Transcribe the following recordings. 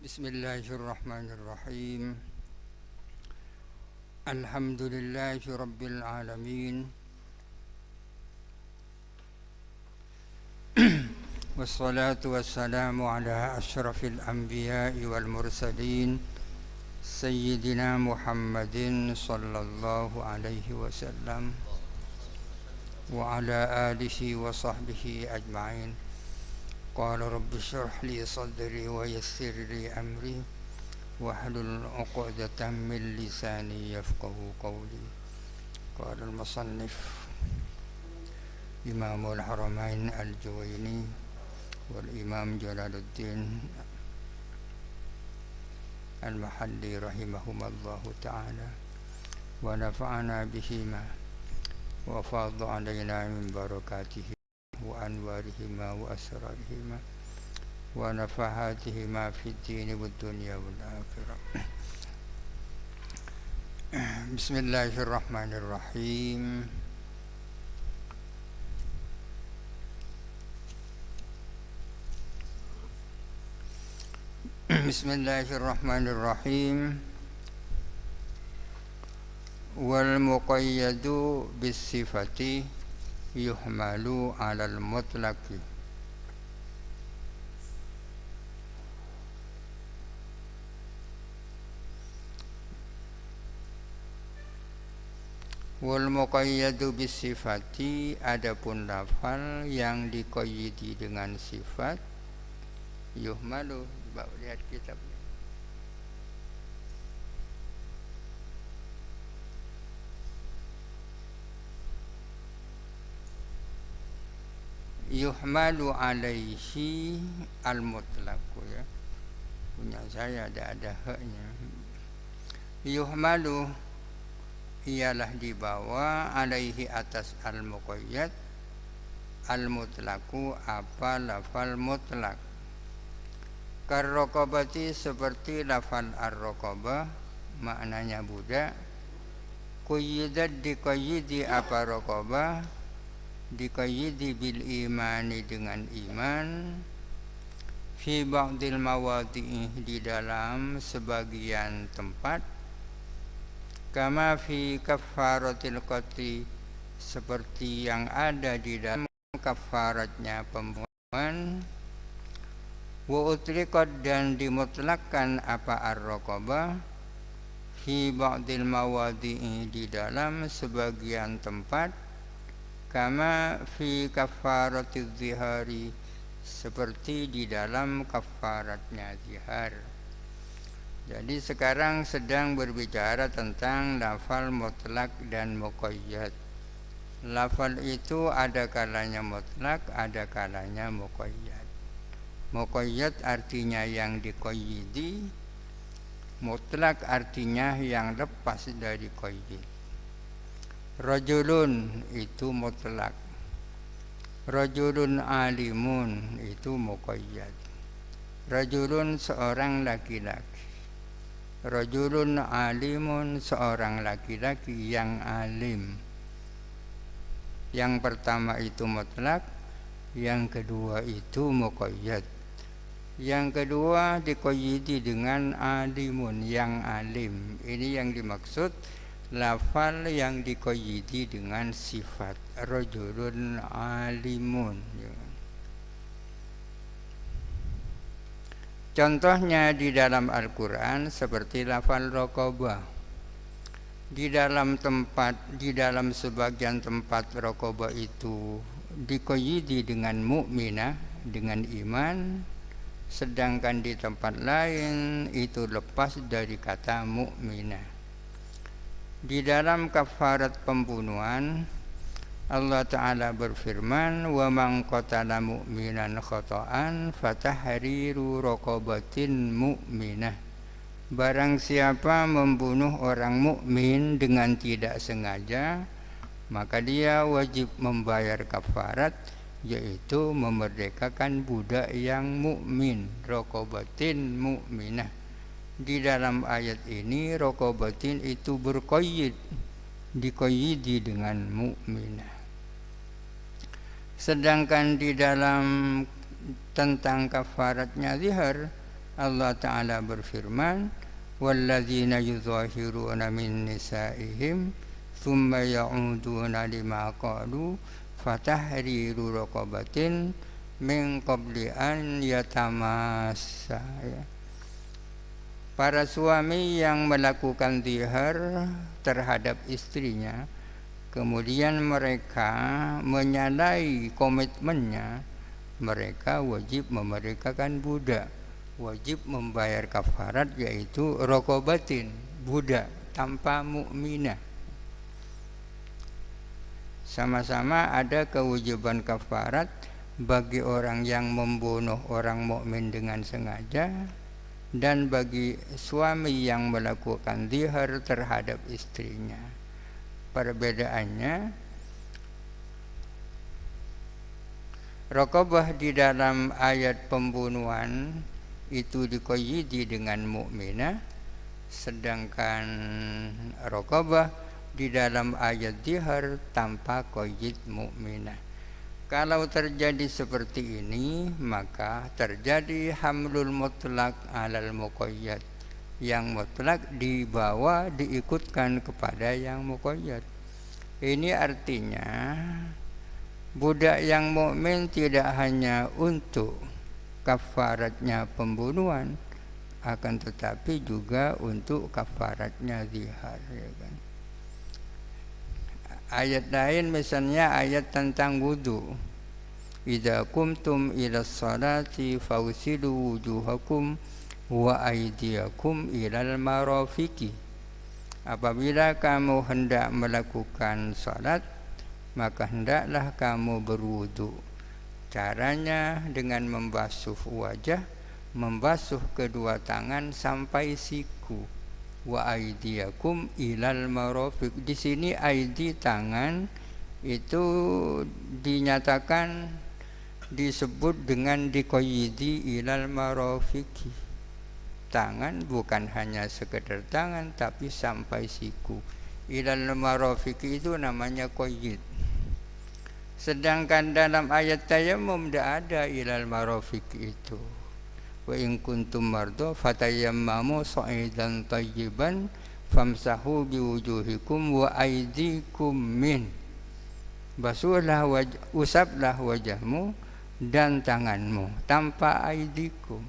Bismillahirrahmanirrahim. Alhamdulillahi rabbil alamin. Wassalatu wassalamu ala asyrafil anbiya'i wal mursalin Sayyidina Muhammadin sallallahu alaihi wasallam wa ala alihi wa sahbihi ajma'in. Qala rabbi syrah li sadri wa yassir li amri wahlul 'uqdatam min lisani yafqahu qawli. Qala al-musannif Imamul Haramain Al-Juwaini wal Imam Jalaluddin Al-Mahalli rahimahumallahu ta'ala wa nafa'ana bihima wa fadha alaina min barakatihi wa anwarihima wa asrarihima wa nafahatihima fid dini wad dunya wal akhirah. Bismillahirrahmanirrahim. Bismillahirrahmanirrahim. Wal muqayyadu bis sifati yuhmalu 'alal mutlaqi. Wal muqayyadu bis sifati, adapun lafal yang diqayyidi dengan sifat, yuhmalu, coba lihat kitabnya. Yuhmalu alaihi al-mutlaqu, ya. Punya saya ada haknya. Yuhmalu ialah dibawa alaihi atas al-muqayyad al-mutlaqu apa lafal mutlak. Karraqabati seperti lafal ar-raqabah, maknanya budak. Quyyidat diqayyidi apa raqabah, diqayyidi bil imani dengan iman. Fi ba'dil mawadi'i, di dalam sebagian tempat. Kama fi kaffaratil qatli, seperti yang ada di dalam kafaratnya pembunuhan. Wa utliqat, dan dimutlakkan apa ar-raqabah. Fi ba'dil mawadi'i, di dalam sebagian tempat. Kama fi kafaratiz zihari, seperti di dalam kafaratnya zihar. Jadi sekarang sedang berbicara tentang lafal mutlak dan muqayyad. Lafal itu ada kalanya mutlak, ada kalanya muqayyad. Muqayyad artinya yang diqayyidi, mutlak artinya yang lepas dari qayyid. Rajulun itu mutlak, rajulun alimun itu muqayyad. Rajulun seorang laki-laki, rajulun alimun seorang laki-laki yang alim. Yang pertama itu mutlak, yang kedua itu muqayyad. Yang kedua diqayyidi dengan alimun, yang alim. Ini yang dimaksud lafal yang diqayyidi dengan sifat, rajulun alimun. Contohnya di dalam Al-Quran seperti lafal raqabah. Di dalam sebagian tempat raqabah itu diqayyidi dengan mukminah, dengan iman. Sedangkan di tempat lain itu lepas dari kata mukminah. Di dalam kafarat pembunuhan, Allah Ta'ala berfirman, wa man qatala mu'minan khata'an fatahriru raqabatin mu'minah. Barang siapa membunuh orang mukmin dengan tidak sengaja, maka dia wajib membayar kafarat, yaitu memerdekakan budak yang mukmin, raqabatin mu'minah. Di dalam ayat ini raqabatin itu berqayyid, diqayyidi dengan mukminah. Sedangkan di dalam tentang kafaratnya zihar, Allah Ta'ala berfirman, walladzina yuzahiruna min nisaihim thumma ya'uduna lima qalu fatahriru raqabatin min qabli an yatamassa. Para suami yang melakukan zihar terhadap istrinya, kemudian mereka menyalahi komitmennya, mereka wajib memerdekakan budak, wajib membayar kafarat, yaitu raqabatin, budak tanpa mukminah. Sama-sama ada kewajiban kafarat bagi orang yang membunuh orang mukmin dengan sengaja, dan bagi suami yang melakukan zihar terhadap istrinya. Perbedaannya, raqabah di dalam ayat pembunuhan itu diqayyidi dengan mukminah, sedangkan raqabah di dalam ayat zihar tanpa qayyid mukminah. Kalau terjadi seperti ini, maka terjadi hamlul mutlak alal muqayyad. Yang mutlak dibawa, diikutkan kepada yang muqayyad. Ini artinya budak yang mukmin tidak hanya untuk kafaratnya pembunuhan, akan tetapi juga untuk kafaratnya zihar, ya kan? Ayat lain misalnya ayat tentang wudu. Idza qumtum ila sholati fawsilu wujuhakum wa aydiyakum ilal marafiqi. Apabila kamu hendak melakukan salat, maka hendaklah kamu berwudu. Caranya dengan membasuh wajah, membasuh kedua tangan sampai siku. Wa aydiyakum ilal marafiq. Di sini aidi tangan itu dinyatakan disebut dengan diqayyidi ilal marafiqi. Tangan bukan hanya sekedar tangan, tapi sampai siku. Ilal marafiqi itu namanya qayyid. Sedangkan dalam ayat tayammum tidak ada ilal marafiqi itu. Wa in kuntum mardo fatayammamu sa'idan tayyiban famsahu biwujuhikum wa aydikum min. Basuhlah usaplah wajahmu dan tanganmu tanpa aydikum.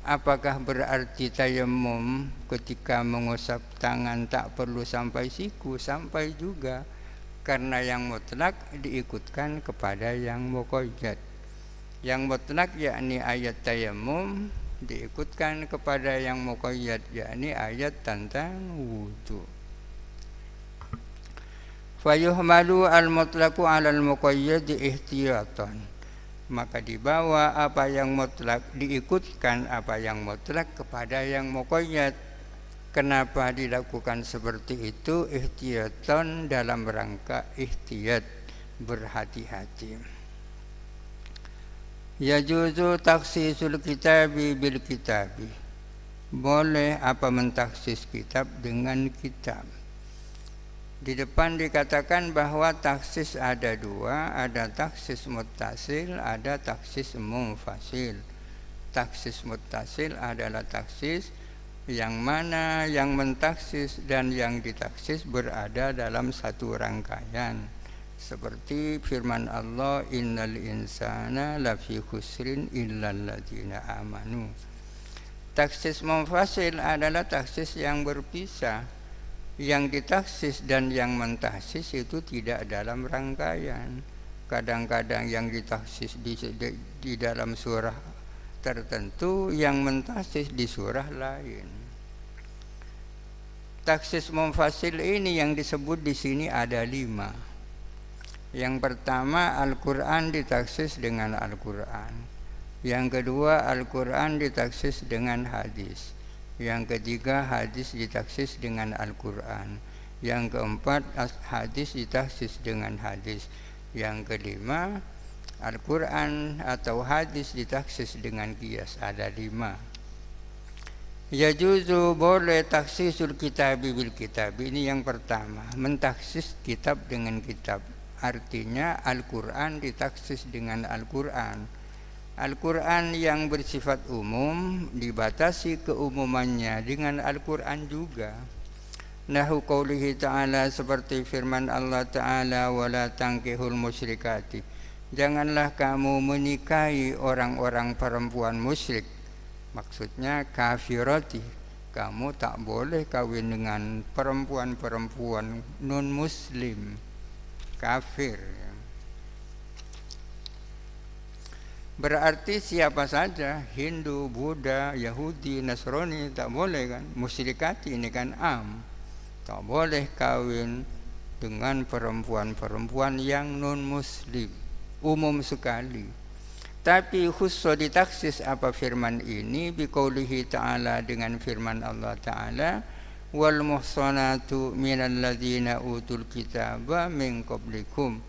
Apakah berarti tayammum ketika mengusap tangan tak perlu sampai siku? Sampai juga, karena yang mutlak diikutkan kepada yang muqayyad. Yang mutlak yakni ayat tayammum diikutkan kepada yang muqayyad yakni ayat tentang wudu. Fayuhmalu al-mutlaqu 'ala al-muqayyad ihtiyatan. Maka dibawa apa yang mutlak, diikutkan apa yang mutlak kepada yang muqayyad. Kenapa dilakukan seperti itu? Ihtiyatan, dalam rangka ihtiyat, berhati-hati. Yajuzu taksisul kitabi bil kitabi. Boleh apa mentaksis kitab dengan kitab. Di depan dikatakan bahwa taksis ada dua, ada taksis muttasil, ada taksis munfasil. Taksis muttasil adalah taksis yang mana yang mentaksis dan yang ditaksis berada dalam satu rangkaian. Seperti firman Allah, innal insana lafi khusrin illal ladzina amanu. Taksis munfasil adalah taksis yang berpisah. Yang ditaksis dan yang mentaksis itu tidak dalam rangkaian. Kadang-kadang yang ditaksis di dalam surah tertentu, yang mentaksis di surah lain. Taksis munfasil ini yang disebut di sini ada 5. Yang pertama, Al-Quran ditaksis dengan Al-Quran. Yang kedua, Al-Quran ditaksis dengan hadis. Yang ketiga, hadis ditaksis dengan Al-Quran. Yang keempat, hadis ditaksis dengan hadis. Yang kelima, Al-Quran atau hadis ditaksis dengan qiyas. Ada 5. Yajuzu, boleh taksisul kitabi bil kitab. Ini yang pertama, mentaksis kitab dengan kitab. Artinya Al-Quran ditaksis dengan Al-Quran. Al-Quran yang bersifat umum dibatasi keumumannya dengan Al-Quran juga. Nahu qaulihi ta'ala, seperti firman Allah Ta'ala, wala tankihul musyrikati, janganlah kamu menikahi orang-orang perempuan musyrik. Maksudnya kafirati, kamu tak boleh kawin dengan perempuan-perempuan non-muslim, kafir. Berarti siapa saja, Hindu, Buddha, Yahudi, Nasrani, tak boleh kan. Musyrikati ini kan am, tak boleh kawin dengan perempuan-perempuan yang non-muslim, umum sekali. Tapi khusus ditaksis apa firman ini, biqaulihi ta'ala, dengan firman Allah Ta'ala, wal muhsanatu minal ladzina utul kitaba min qablikum,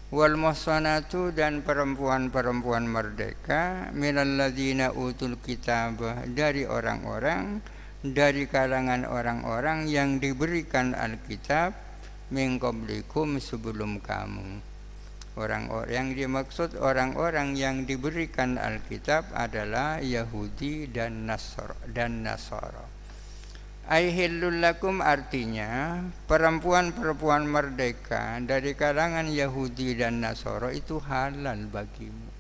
wal muhsanatu, dan perempuan-perempuan merdeka, minal ladzina utul kitaba, dari orang-orang, dari kalangan orang-orang yang diberikan Alkitab, min qablikum, sebelum kamu. Orang-orang yang dimaksud orang-orang yang diberikan Alkitab adalah Yahudi dan Nasara. Aihillul lakum, artinya perempuan-perempuan merdeka dari kalangan Yahudi dan Nasara itu halal bagimu.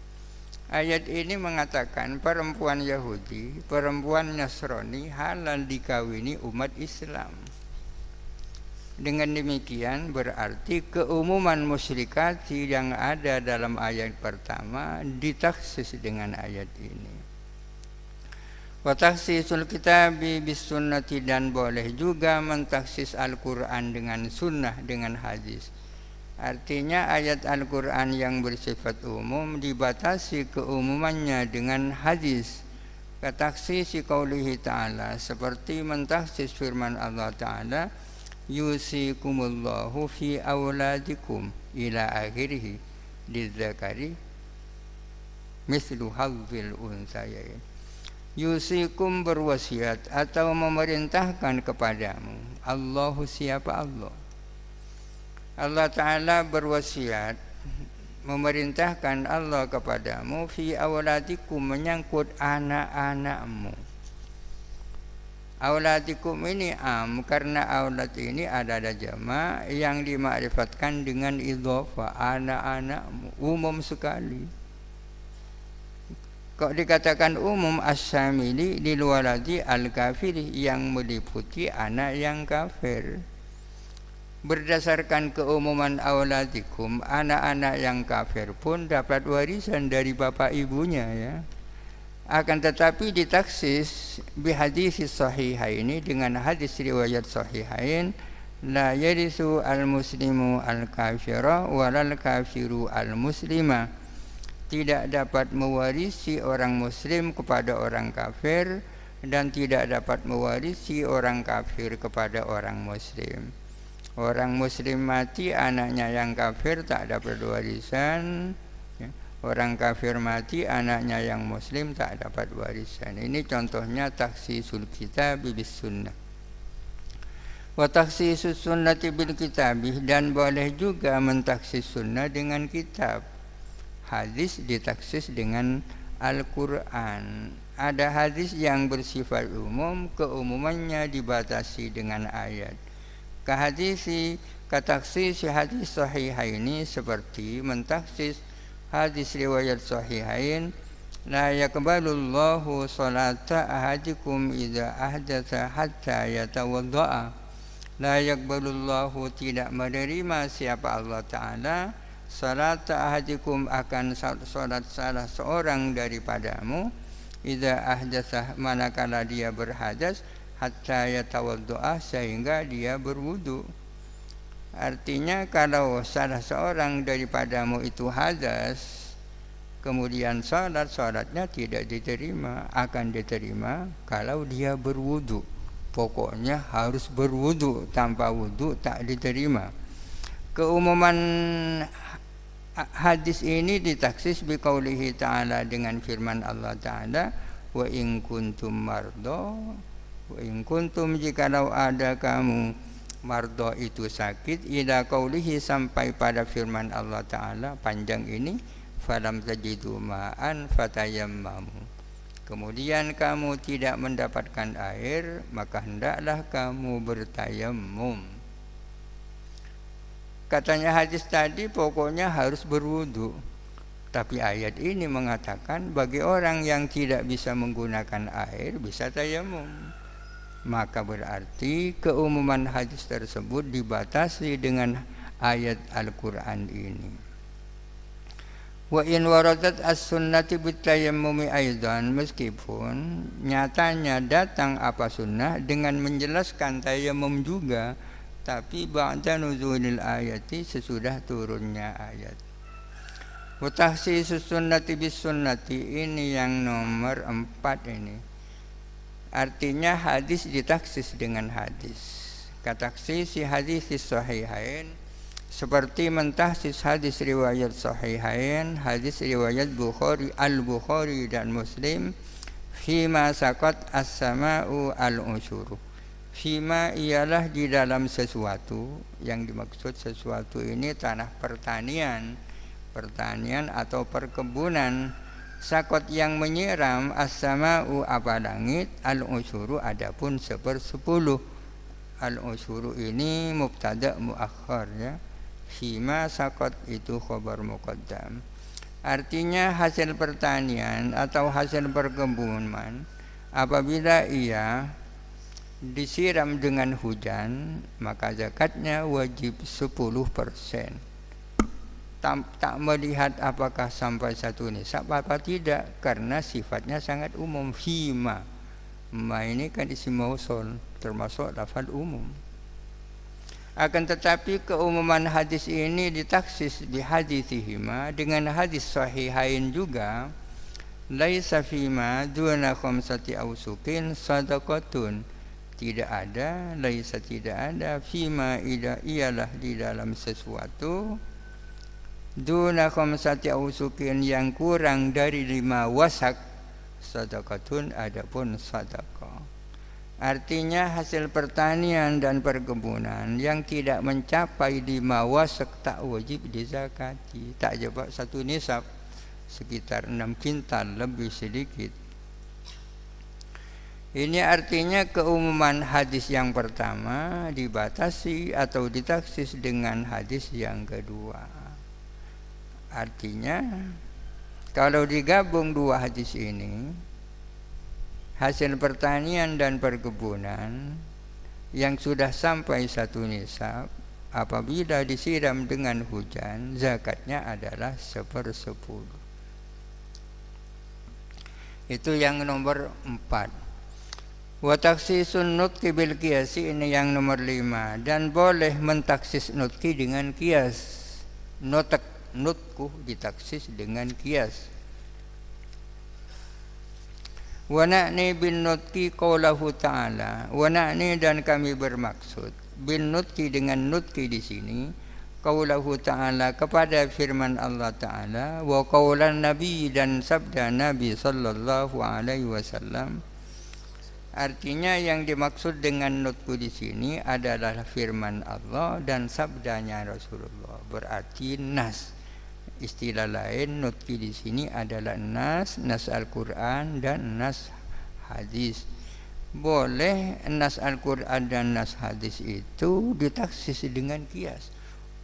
Ayat ini mengatakan perempuan Yahudi, perempuan Nasrani halal dikawini umat Islam. Dengan demikian berarti keumuman musyrikati yang ada dalam ayat pertama ditaksis dengan ayat ini. Wa takhsisul kitabi bis sunnati, dan boleh juga mentaksis Al-Quran dengan sunnah, dengan hadis. Artinya ayat Al-Quran yang bersifat umum dibatasi keumumannya dengan hadis. Kataksisi qaulihi ta'ala, seperti mentaksis firman Allah Ta'ala, yusikumullahu fi auladikum ila akhirih, lidzakari mislu hadzil unsayain. Yusikum, berwasiat atau memerintahkan kepadamu. Allahu, siapa Allah? Allah Ta'ala berwasiat, memerintahkan Allah kepadamu, fi auladikum, menyangkut anak-anakmu. Auladikum ini am, karena aulad ini ada jama yang dimakrifatkan dengan idhofah, anak-anakmu, umum sekali. Kok dikatakan umum, as-samili lil waladi al-kafiri, yang meliputi anak yang kafir. Berdasarkan keumuman auladikum, anak-anak yang kafir pun dapat warisan dari bapak ibunya, ya. Akan tetapi ditaksis bihadis sahihaini, dengan hadis riwayat sahihain, la yarisu al-muslimu al-kafira walal kafiru al-muslima, tidak dapat mewarisi orang muslim kepada orang kafir, dan tidak dapat mewarisi orang kafir kepada orang muslim. Orang muslim mati, anaknya yang kafir tak dapat warisan. Orang kafir mati, anaknya yang muslim tak dapat warisan. Ini contohnya takhsisul kitab bis sunnah. Wa takhsisus sunnati bil kitab, dan boleh juga mentaksis sunnah dengan kitab. Hadis ditaksis dengan Al-Quran. Ada hadis yang bersifat umum, keumumannya dibatasi dengan ayat. Kahadisi, kataksisi hadis sahihaini, seperti mentaksis hadis riwayat sahihain, la yaqbalullahu salata ahadikum idza ahdatsa hatta yatawaddaa. La yaqbalullahu, tidak menerima siapa Allah Ta'ala, salata ahadikum, akan salat salah seorang daripadamu, idza ahdatsa, manakala dia berhadas, hatta yatawaddaa, sehingga dia berwudu. Artinya kalau salah seorang daripadamu itu hadas, kemudian salatnya tidak diterima. Akan diterima kalau dia berwudu. Pokoknya harus berwudu, tanpa wudu tak diterima. Keumuman hadis ini ditaksis biqaulihi ta'ala, dengan firman Allah Ta'ala, wa in kuntum mardo, wa in kuntum, jikalau ada kamu, mardo itu sakit, ila qaulihi, sampai pada firman Allah Ta'ala panjang ini, falam tajidu ma'an fatayammamu. Kemudian kamu tidak mendapatkan air, maka hendaklah kamu bertayamum. Katanya hadis tadi pokoknya harus berwudu. Tapi ayat ini mengatakan bagi orang yang tidak bisa menggunakan air bisa tayamum. Maka berarti keumuman hadis tersebut dibatasi dengan ayat Al-Quran ini. Wa in waradat as-sunnati bitayammumi aidan, meskipun nyatanya datang apa sunnah dengan menjelaskan tayamum juga, tapi ba'da nuzulil ayati, sesudah turunnya ayat. Wa tahsisus sunnati bis sunnati, ini yang nomor 4 ini. Artinya hadis ditaksis dengan hadis. Kataksisi hadis sahihain, seperti mentahsis hadis riwayat sahihain, hadis riwayat Bukhari, Al-Bukhari dan Muslim, fima saqat as-sama'u al-usyuru. Fima ialah di dalam sesuatu, yang dimaksud sesuatu ini tanah pertanian atau perkebunan. Sakot yang menyiram, as-sama'u apa langit, al-usyuru adapun 1/10. Al-usyuru ini mubtada muakhar ya. Fima sakot itu khabar muqaddam. Artinya hasil pertanian atau hasil perkebunan apabila ia disiram dengan hujan, maka zakatnya wajib 10%. Tak melihat apakah sampai 1 nisab apa tidak, karena sifatnya sangat umum. Fima, ma ini kan isim mausul, termasuk lafaz umum. Akan tetapi keumuman hadis ini ditaksis bihaditsihima, dengan hadis sahihain juga. Laisa fima duna khamsati awsukin sadaqatun, tidak ada, laisa tidak ada, fima ialah di dalam sesuatu, duna khamsati awsukin yang kurang dari 5 wasak, sadaqatun adapun sadaqah. Artinya hasil pertanian dan perkebunan yang tidak mencapai 5 wasak tak wajib dizakati. Tak jebak 1 nisab, sekitar 6 kintal lebih sedikit. Ini artinya keumuman hadis yang pertama dibatasi atau ditaksis dengan hadis yang kedua. Artinya kalau digabung 2 hadis ini, hasil pertanian dan perkebunan yang sudah sampai 1 nisab, apabila disiram dengan hujan, zakatnya adalah 1/10. Itu yang nomor 4. Wa taksisun nutqi bil qiyasi, ini yang nomor 5. Dan boleh mentaksis nutqi dengan qiyas. Nutku ditaksis dengan qiyas. Wa na'ni bin nutqi qaulahu ta'ala, wa na'ni dan kami bermaksud bin nutqi dengan nutqi di sini qaulahu ta'ala, kepada firman Allah Ta'ala, wa qaulan nabi dan sabda Nabi sallallahu alaihi wasallam. Artinya yang dimaksud dengan nutqu di sini adalah firman Allah dan sabdanya Rasulullah, berarti nas. Istilah lain nutqi di sini adalah nas Al-Quran dan nas hadis. Boleh nas Al-Quran dan nas hadis itu ditaksis dengan kias.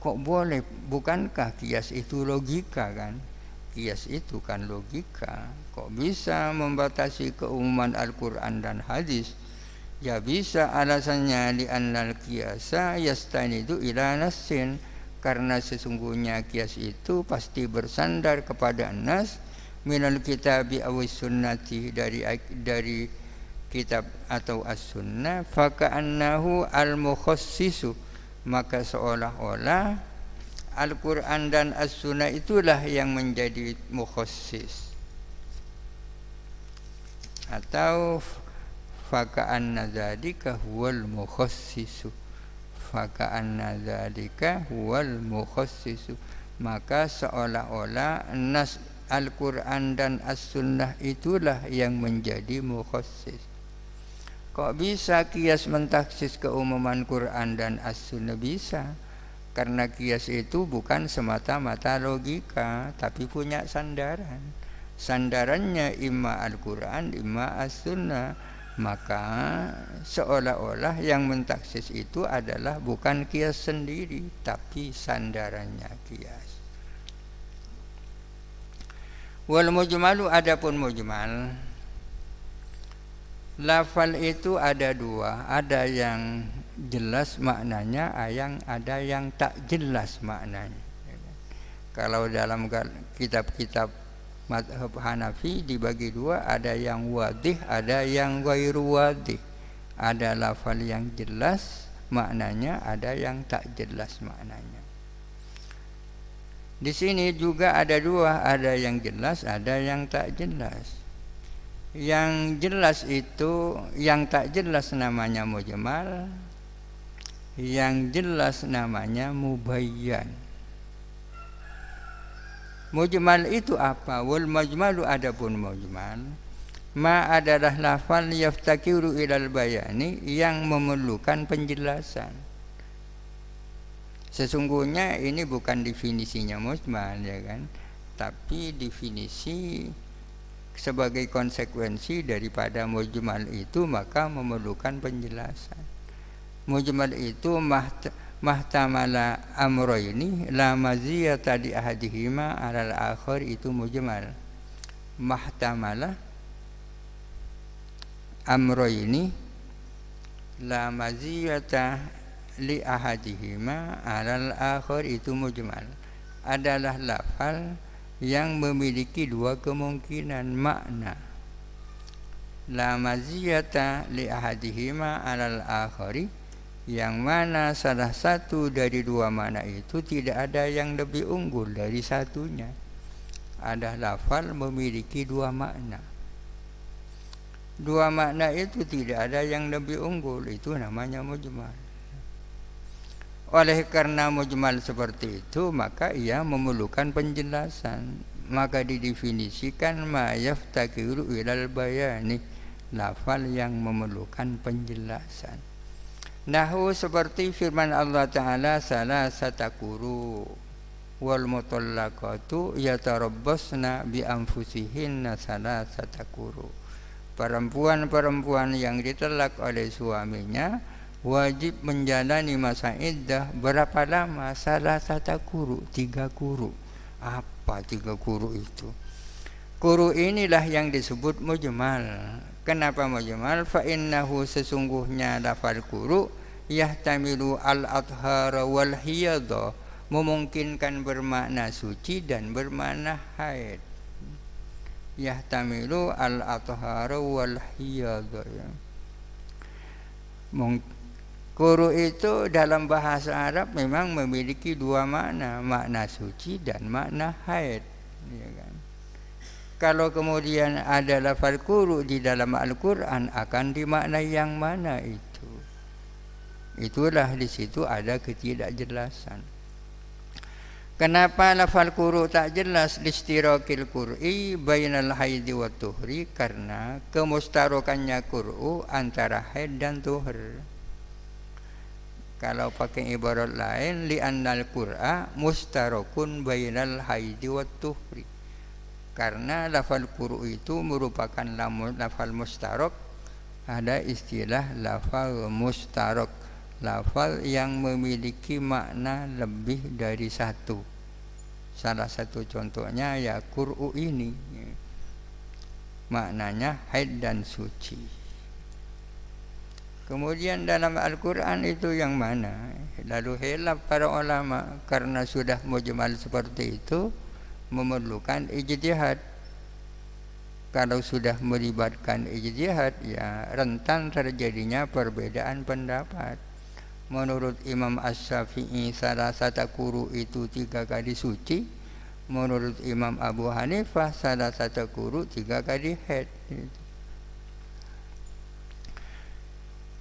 Kok boleh? Bukankah kias itu logika kan? Kias itu kan logika. Kok bisa membatasi keumuman Al-Quran dan hadis? Ya bisa, alasannya li'annal qiyasa yastanidu ila nassin, karena sesungguhnya kias itu pasti bersandar kepada nas minal kitabi awis sunnati, dari kitab atau as-sunnah. Faka'annahu al-mukhassisu, maka seolah-olah Al-Quran dan as-sunnah itulah yang menjadi mukhassis. Atau faka'anna dzalika huwal mukhassisu, faka'anna dzalika huwal mukhassisu, maka seolah-olah nas Al-Quran dan as-sunnah itulah yang menjadi mukhassis. Kok bisa kias mentaksis keumuman Quran dan as-sunnah? Bisa, Karena kias itu bukan semata-mata logika, tapi punya sandaran. Sandarannya imma Al-Quran, imma As-Sunnah. Maka seolah-olah yang mentaksis itu adalah bukan kias sendiri, tapi sandarannya kias. Wal mujmalu, adapun mujmal, lafal itu ada dua, ada yang jelas maknanya, ada yang tak jelas maknanya. Kalau dalam kitab-kitab mazhab Hanafi dibagi dua, ada yang wadih, ada yang ghairu wadih. Ada lafal yang jelas maknanya, ada yang tak jelas maknanya. Di sini juga ada dua, ada yang jelas, ada yang tak jelas. Yang jelas itu, yang tak jelas namanya mujmal, yang jelas namanya mubayyan. Mujmal itu apa? Wal majmalu, adapun mujmal, ma adalah lafal yaftakiru ilal bayani, yang memerlukan penjelasan. Sesungguhnya ini bukan definisinya mujmal, ya kan? Tapi definisi sebagai konsekuensi daripada mujmal itu, maka memerlukan penjelasan. Mujmal itu mahtamala amroini la maziyata li ahadihima alal akhar, itu mujmal. Mahtamala amroini la maziyata li ahadihima alal akhar, itu mujmal. Adalah lafal yang memiliki dua kemungkinan makna. La maziyata li ahadihima alal akhari, yang mana salah satu dari dua makna itu tidak ada yang lebih unggul dari satunya. Ada lafal memiliki dua makna. Dua makna itu tidak ada yang lebih unggul, itu namanya mujmal. Oleh karena mujmal seperti itu, maka ia memerlukan penjelasan. Maka didefinisikan ma yaftakiru ilal bayani, lafal yang memerlukan penjelasan. Nahu, seperti firman Allah Ta'ala, salasata quru wal mutallaqatu yatarabbasna bi anfusihinna salasata quru. Perempuan-perempuan yang ditelak oleh suaminya wajib menjalani masa iddah berapa lama? Salasata quru, 3 quru. Apa 3 quru itu? Quru inilah yang disebut mujmal. Kenapa mujmal? Fa innahu, sesungguhnya lafal quru yahtamilu al-athhara wal hiyadha, memungkinkan bermakna suci dan bermakna haid. Yahtamilu al-athhara wal hiyadha. Quru itu dalam bahasa Arab memang memiliki dua makna, makna suci dan makna haid, ya kan? Kalau kemudian ada lafal quru di dalam Al-Quran, akan dimaknai yang mana itu? Itulah di situ ada ketidakjelasan. Kenapa lafal quru tak jelas? Listirakil qur'i bainal haidi wa tuhri, karena kemustarokannya quru antara haid dan tuhur. Kalau pakai ibarat lain, li'annal qur'a mustarokun bainal haidi wa tuhri, karena lafal quru itu merupakan lafal mustarok. Ada istilah lafal mustarok, lafal yang memiliki makna lebih dari satu. Salah satu contohnya ya quru ini, maknanya haid dan suci. Kemudian dalam Al-Quran itu yang mana? Lalu khilaf para ulama, karena sudah mujmal seperti itu memerlukan ijtihad. Kalau sudah melibatkan ijtihad, ya rentan terjadinya perbedaan pendapat. Menurut Imam Asy-Syafi'i, salasata quru itu 3 kali suci. Menurut Imam Abu Hanifah, salasata quru 3 kali haid.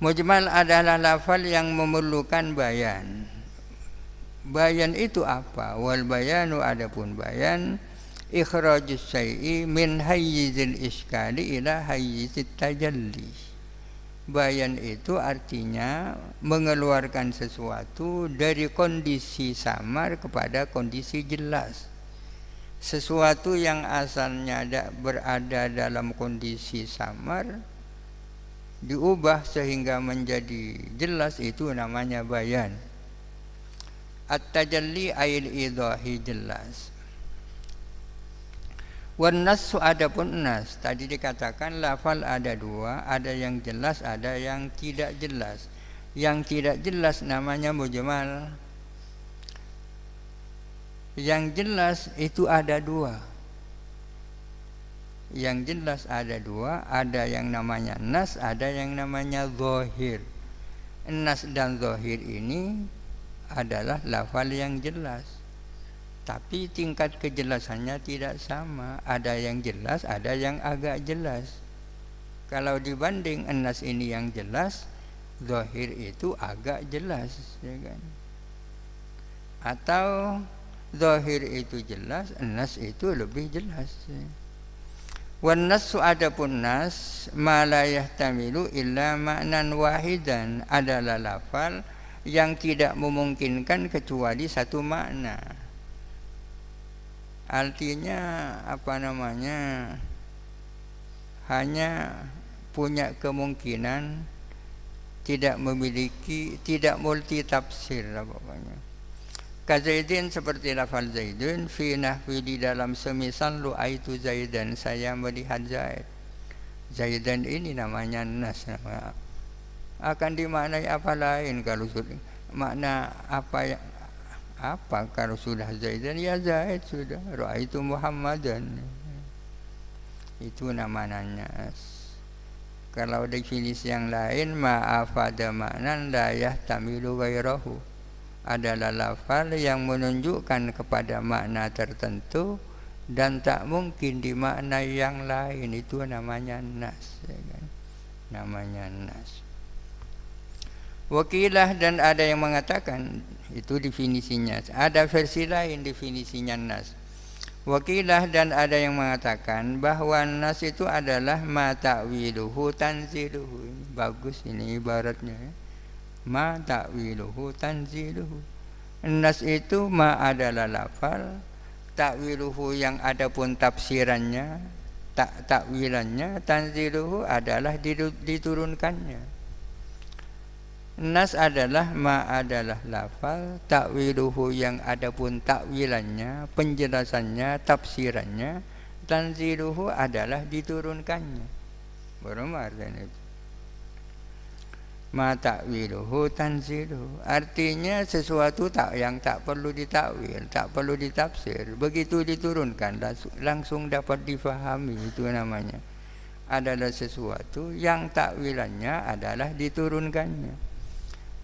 Mujmal adalah lafal yang memerlukan bayan. Bayan itu apa? Wal bayanu, adapun bayan, ikhrajus syai'i min hayyizil iskali ila hayyizit tajalli, Bayan itu artinya mengeluarkan sesuatu dari kondisi samar kepada kondisi jelas. Sesuatu yang asalnya berada dalam kondisi samar diubah sehingga menjadi jelas, itu namanya bayan. At-tajalli ayil idahi, jelas. Wan nasu, adapun nas, tadi dikatakan lafal ada dua, ada yang jelas, ada yang tidak jelas. Yang tidak jelas namanya mujmal. Yang jelas itu ada dua. Yang jelas ada dua, ada yang namanya nas, ada yang namanya zahir. Nas dan zahir ini adalah lafal yang jelas, tapi tingkat kejelasannya tidak sama. Ada yang jelas, ada yang agak jelas. Kalau dibanding nas ini yang jelas, zahir itu agak jelas, ya kan? Atau zahir itu jelas, nas itu lebih jelas. Wan nasu, adapun nas, ma la yahtamilu illa ma'nan wahidan, adalah lafal yang tidak memungkinkan kecuali satu makna. Artinya hanya punya kemungkinan, tidak multi tafsir pokoknya. Kazaidin, seperti lafal Zaidun, fi nahwi, di dalam semisal lu'aitu Zaidan, saya melihat Zaid. Zaidan ini namanya nas, akan dimaknai apa lain kalau sudah makna apa kalau sudah Zaidan, ya Zaid sudah. Ra'aitu Muhammadan, itu namanya nas. Kalau definisi yang lain, ma'afada maknan la yahtamilu ghairahu, adalah lafal yang menunjukkan kepada makna tertentu dan tak mungkin dimaknai yang lain, itu namanya nas, ya kan? Namanya nas. Wakilah, dan ada yang mengatakan, itu definisinya. Ada versi lain definisinya nas. Wakilah, dan ada yang mengatakan bahwa nas itu adalah ma ta'wiluhu tanziluhu. Bagus ini ibaratnya, ya. Ma ta'wiluhu tanziluhu. Nas itu ma adalah lafal, ta'wiluhu yang adapun tafsirannya, takwilannya, tanziluhu adalah diturunkannya. Nas adalah ma adalah lafal, takwiluhu yang adapun takwilannya, penjelasannya, tafsirannya, tanziluhu adalah diturunkannya. Berapa artinya itu? Ma ta'wiluhu tanziluhu, artinya sesuatu yang tak perlu ditakwil, tak perlu ditafsir, begitu diturunkan langsung dapat difahami, itu namanya adalah sesuatu yang takwilannya adalah diturunkannya.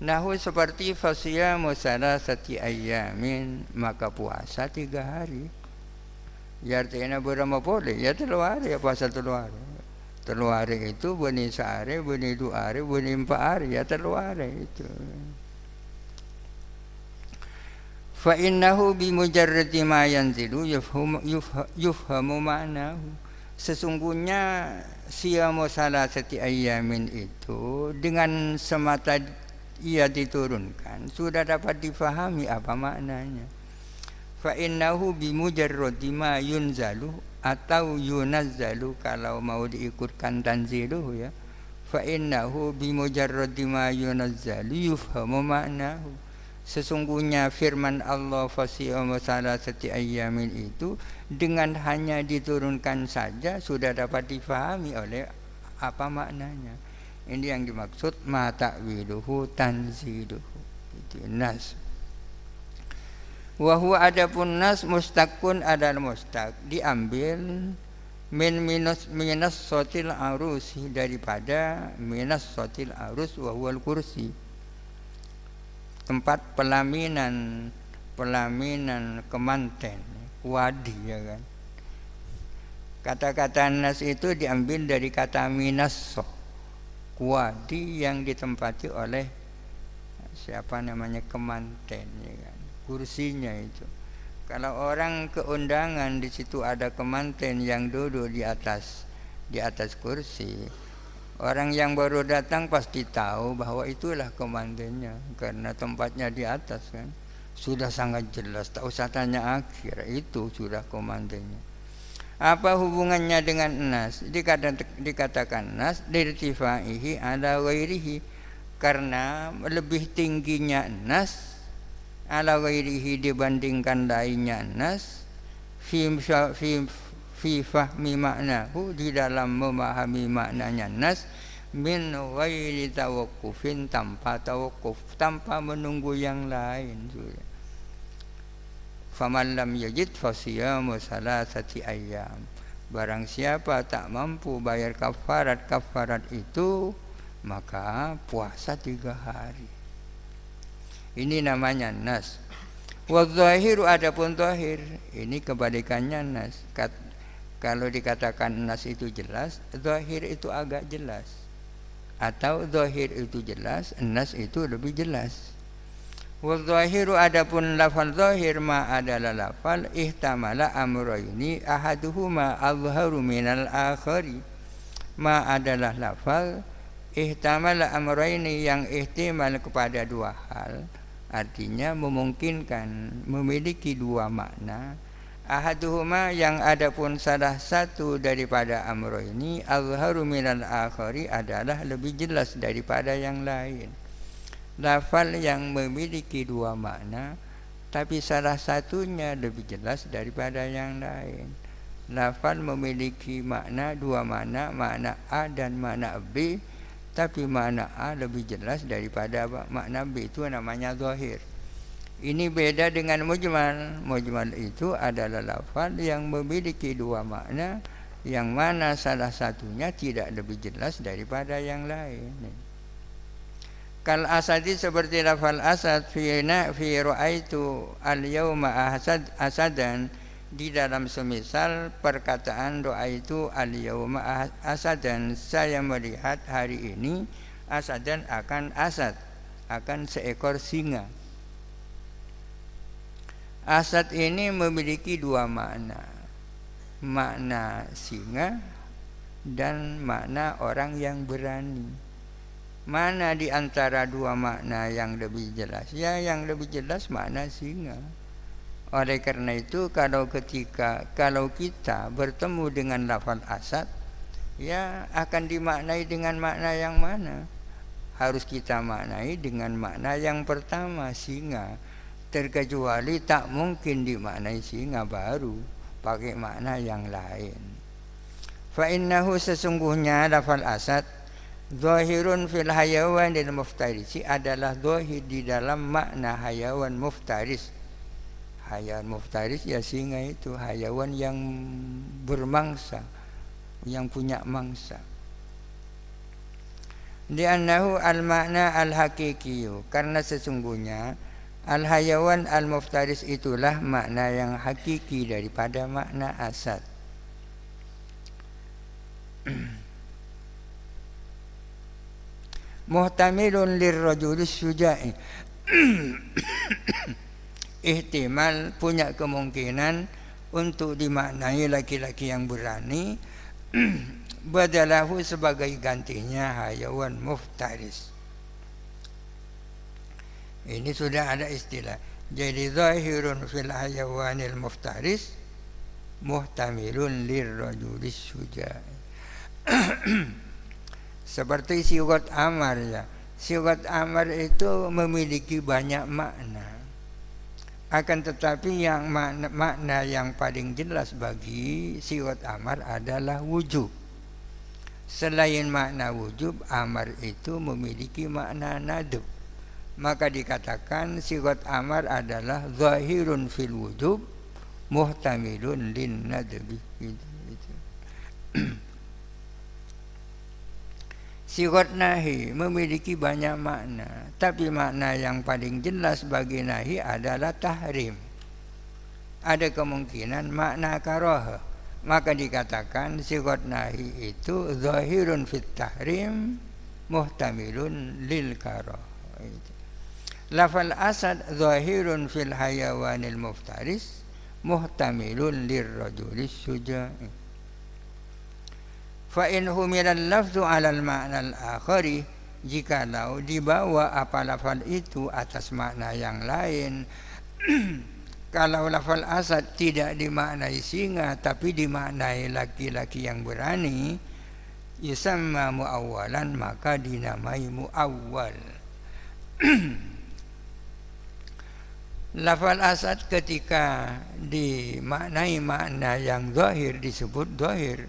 Nahu, seperti fasiyamu salasati ayyamin, maka puasa 3 hari. Ya artinya berapa boleh? Ya 3 hari, ya puasa 3 hari. 3 hari itu beni sehari, beni 2 hari, beni 4 hari, ya 3 hari itu. Fa innahu bi mujarradi ma yanzilu yufhamu ma'nahu. Sesungguhnya siyamu salasati ayyamin itu dengan semata ia diturunkan sudah dapat difahami apa maknanya. Fa innahu bi mujarradi ma yunzalu atau yunazzalu, kalau mau diikutkan tanziluhu, ya. Fa innahu bi mujarradi ma yunazzalu yufhamu ma'nahu. Sesungguhnya firman Allah fasiyamu salasati ayyamin itu dengan hanya diturunkan saja sudah dapat difahami oleh apa maknanya. Ini yang dimaksud ma ta'wiluhu tanziluhu, itu nas. Wa huwa, adapun nas, mustaqun adalah mustaq, diambil minas sotil arusi, daripada minas sotil arus, wa huwal kursi, tempat pelaminan kemanten, wadi, ya kan. Kata-kata nas itu diambil dari kata minasso, wadi yang ditempati oleh siapa namanya kemanten, ya kan. Kursinya itu. Kalau orang keundangan, di situ ada kemanten yang duduk di atas kursi, Orang yang baru datang pasti tahu bahwa itulah komandannya karena tempatnya di atas kan. Sudah sangat jelas, tak usah tanya akhir, itu sudah komandannya. Apa hubungannya dengan nas? Dikatakan nas dirtifaihi ala ghairihi, karena lebih tingginya nas ala ghairihi dibandingkan lainnya nas fi fahmi maknahu, di dalam memahami maknanya nas, min ghairi tawaqqufin, tanpa tawaqquf, tanpa menunggu yang lain. Faman lam yajid fasiyamu salasati ayyam. Barang siapa tak mampu bayar kafarat itu, maka puasa 3 hari. Ini namanya nas. Wa zahiru, adapun zahir, ini kebalikannya nas. Kalau dikatakan nas itu jelas, zahir itu agak jelas. Atau zahir itu jelas, nas itu lebih jelas. Wa zahiru, adapun lafal zahir, ma adalah lafal ihtamala amrayni ahaduhuma azharu minal akhari. Ma adalah lafal ihtamala amrayni, yang ihtimal kepada 2 hal. Artinya memungkinkan, memiliki 2 makna. Ahaduhuma, yang adapun salah satu daripada amro ini, azharu minal akhari, adalah lebih jelas daripada yang lain. Lafal yang memiliki 2 makna, tapi salah satunya lebih jelas daripada yang lain. Lafal memiliki makna 2 makna, makna A dan makna B, tapi makna A lebih jelas daripada makna B, itu namanya zahir. Ini beda dengan mujmal. Mujmal itu adalah lafal yang memiliki 2 makna, yang mana salah satunya tidak lebih jelas daripada yang lain. Kal asadi, seperti lafal asad, fi ra'aitu al-yawma asadan, di dalam semisal perkataan ra'aitu al-yawma asadan, saya melihat hari ini asadan, akan asad, akan seekor singa. Asad ini memiliki 2 makna. Makna singa dan makna orang yang berani. Mana di antara 2 makna yang lebih jelas? Ya, yang lebih jelas makna singa. Oleh karena itu kalau kita bertemu dengan lafal asad, ya akan dimaknai dengan makna yang mana? Harus kita maknai dengan makna yang pertama, singa. Terkecuali tak mungkin dimaknai singa baru pakai makna yang lain. Fa innahu, sesungguhnya lafal asad, zahirun fil hayawanil muftarisi, adalah zahir di dalam makna hayawan muftaris. Hayawan muftaris ya singa itu, hayawan yang bermangsa, yang punya mangsa. Li'annahu al-makna al-haqiqiyu, karena sesungguhnya al-hayawan al-muftaris itulah makna yang hakiki daripada makna asad. Muhtamilun lirrajulis syuja'i, ihtimal, punya kemungkinan untuk dimaknai laki-laki yang berani, badalahu, sebagai gantinya hayawan muftaris. Ini sudah ada istilah. Jadi zahirun fil hayawanil muftaris, muhtamilun lirrajulis syuja'i. Seperti sigat amar, ya. Sigat amar itu memiliki banyak makna. Akan tetapi yang makna yang paling jelas bagi sigat amar adalah wujub. Selain makna wujub, amar itu memiliki makna nadab. Maka dikatakan sigat amar adalah zahirun fil wujub, muhtamilun lin nadbi. Sigat nahi memiliki banyak makna, tapi makna yang paling jelas bagi nahi adalah tahrim. Ada kemungkinan makna karaha, maka dikatakan sigat nahi itu zahirun fit tahrim, muhtamilun lil karaha. Lafal asad zahirun fil hayawanil muftaris, muhtamilun lirrajulis syuja'i. Fa in humilal lafzu 'alal ma'nal akhari, jikalau dibawa apa lafal itu atas makna yang lain. Kalau lafal asad tidak dimaknai singa tapi dimaknai laki-laki yang berani, yusamma muawwalan, maka dinamai muawwal. Lafal asad ketika dimaknai makna yang zahir disebut zahir.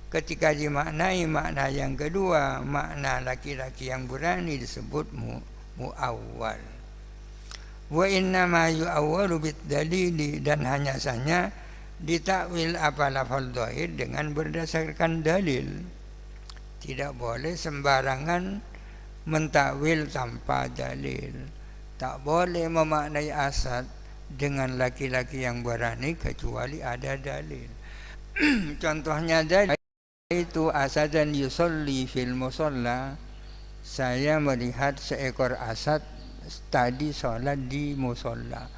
Ketika dimaknai makna yang kedua, makna laki-laki yang berani, disebut muawwal. Wa inna ma yu'awwalu bid dalili, dan hanya saja ditakwil apa lafal zahir dengan berdasarkan dalil. Tidak boleh sembarangan mentakwil tanpa dalil. Tak boleh memaknai asad dengan laki-laki yang berani kecuali ada dalil. Contohnya dalil itu asadan yusolli fil musalla. Saya melihat seekor asad tadi sholat di musolla.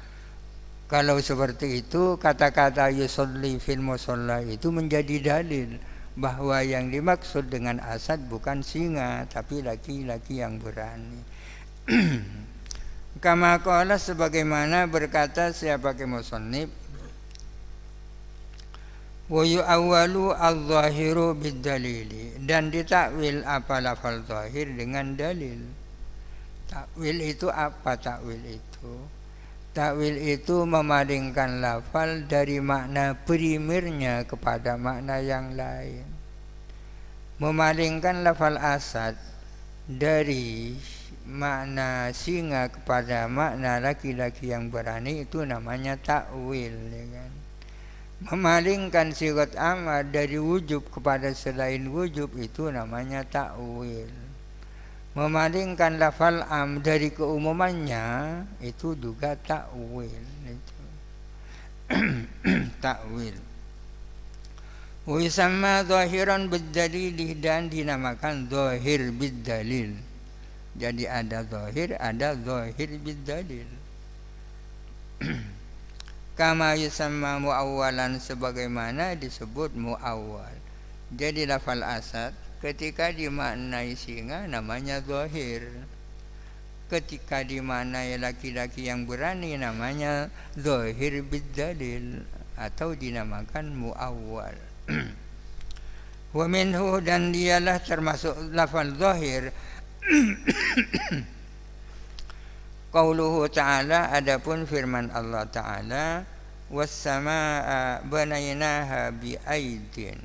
Kalau seperti itu, kata-kata yusolli fil musalla itu menjadi dalil bahwa yang dimaksud dengan asad bukan singa tapi laki-laki yang berani. Kama qala, sebagaimana berkata siapa musannif, wa yu'awwalu al-zahiru bid-dalili, dan ditakwil apa lafal zahir dengan dalil. Takwil itu apa? Takwil itu memalingkan lafal dari makna primernya kepada makna yang lain. Memalingkan lafal asad dari makna singa kepada makna laki-laki yang berani, itu namanya takwil, ya kan? Memalingkan sigat amar dari wujub kepada selain wujub, itu namanya takwil. Memalingkan lafal am dari keumumannya, itu juga takwil. Takwil. Wa yusamma zahiran bid-dalil, dan dinamakan zahir bid-dalil. Jadi ada zahir bid-dalil. Kama yusamma muawwalan, sebagaimana disebut muawwal. Jadi lafal asad ketika dimaknai singa namanya zahir. Ketika dimaknai laki-laki yang berani namanya zahir bid-dalil atau dinamakan muawwal. Wa minhu, dan dialah termasuk lafal zahir qauluhu ta'ala, adapun firman Allah Ta'ala, was-samaa'a banaynaha bi'aidin.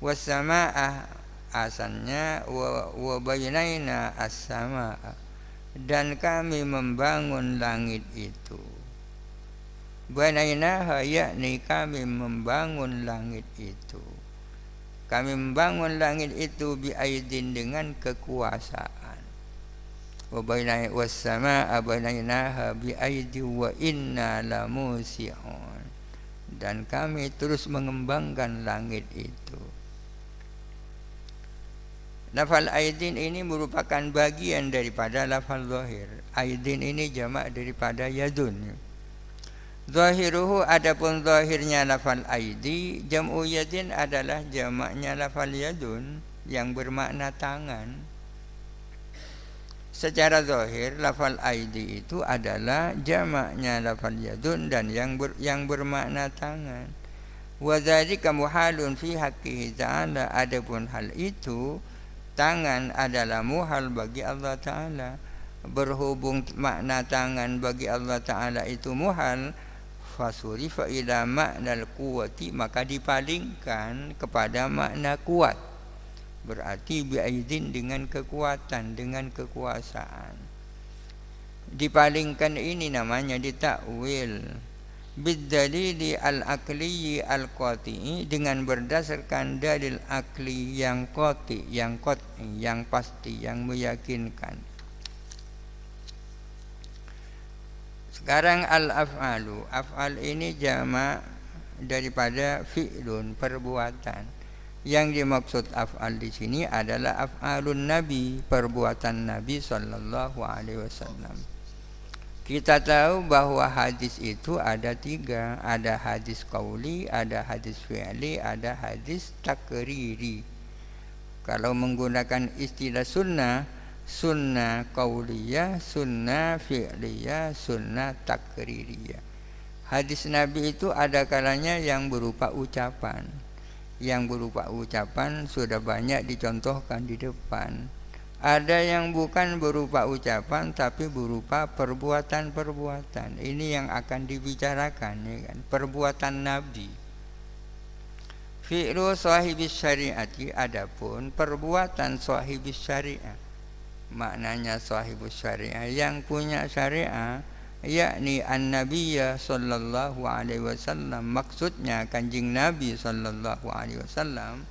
Was-samaa'a asalnya wa bainaina as-samaa'a, dan kami membangun langit itu. Banainaha, yakni kami membangun langit itu. Kami membangun langit itu bi'aidin, dengan kekuasaan. Wa bainai was-samaa'a banainaha bi'aidi wa inna lamusi'un, dan kami terus mengembangkan langit itu. Lafal aidin ini merupakan bagian daripada lafal zahir. Aidin ini jamak daripada yadun. Zahiruhu, adapun zahirnya lafal aidi, jam'u yadin adalah jamaknya lafal yadun yang bermakna tangan. Secara zahir lafal aidi itu adalah jamaknya lafal yadun dan yang bermakna tangan. Wa dzalika muhalun fi haqqihi ta'ala, adapun hal itu, tangan adalah muhal bagi Allah Ta'ala. Berhubung makna tangan bagi Allah Ta'ala itu muhal, fasurifa ila ma'nal quwwati, maka dipalingkan kepada makna kuat. Berarti bi'aidin, dengan kekuatan, dengan kekuasaan. Dipalingkan ini namanya ditakwil. Bid-dalili al-aqli al-qati'i, dengan berdasarkan dalil akli yang qati, yang pasti, yang meyakinkan. Sekarang al-af'alu. Af'al ini jamak daripada fi'lun, perbuatan. Yang dimaksud af'al di sini adalah af'alun Nabi, perbuatan Nabi sallallahu alaihi wasallam. Kita tahu bahwa hadis itu ada 3. Ada hadis qauli, ada hadis fi'li, ada hadis takriri. Kalau menggunakan istilah sunnah, sunnah qauliyah, sunnah fi'liyah, sunnah takririyah. Hadis Nabi itu ada kalanya yang berupa ucapan. Yang berupa ucapan sudah banyak dicontohkan di depan. Ada yang bukan berupa ucapan tapi berupa perbuatan-perbuatan. Ini yang akan dibicarakan, ya kan? Perbuatan Nabi. Fi'lu sahibis syariati, adapun perbuatan sahibis syariah. Maknanya sahibus syariah, yang punya syariah, yakni an-nabiyya sallallahu alaihi wasallam. Maksudnya kanjeng Nabi sallallahu alaihi wasallam.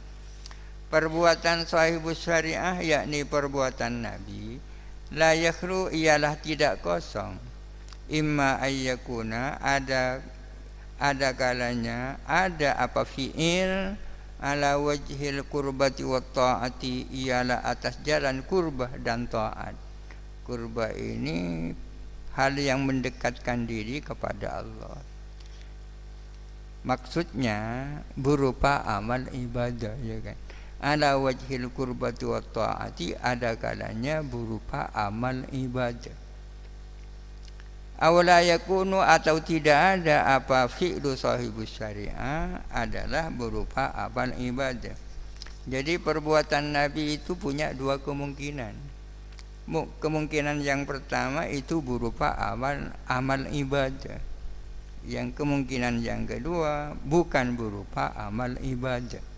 Perbuatan sahibus syariah yakni perbuatan Nabi, la yakhlu, ialah tidak kosong. Imma ayyakuna, ada kalanya ada apa fi'il ala wajhil qurbati wa ta'ati, ialah atas jalan kurbah dan taat. Kurbah ini hal yang mendekatkan diri kepada Allah. Maksudnya berupa amal ibadah, ya kan? Ala wajhil qurbati wa ta'ati, ada kalanya berupa amal ibadah. Awla yakunu, atau tidak ada apa fi'lu sahibus syariah adalah berupa amal ibadah. Jadi perbuatan Nabi itu punya 2 kemungkinan. Kemungkinan yang pertama itu berupa amal ibadah. Yang kemungkinan yang kedua bukan berupa amal ibadah.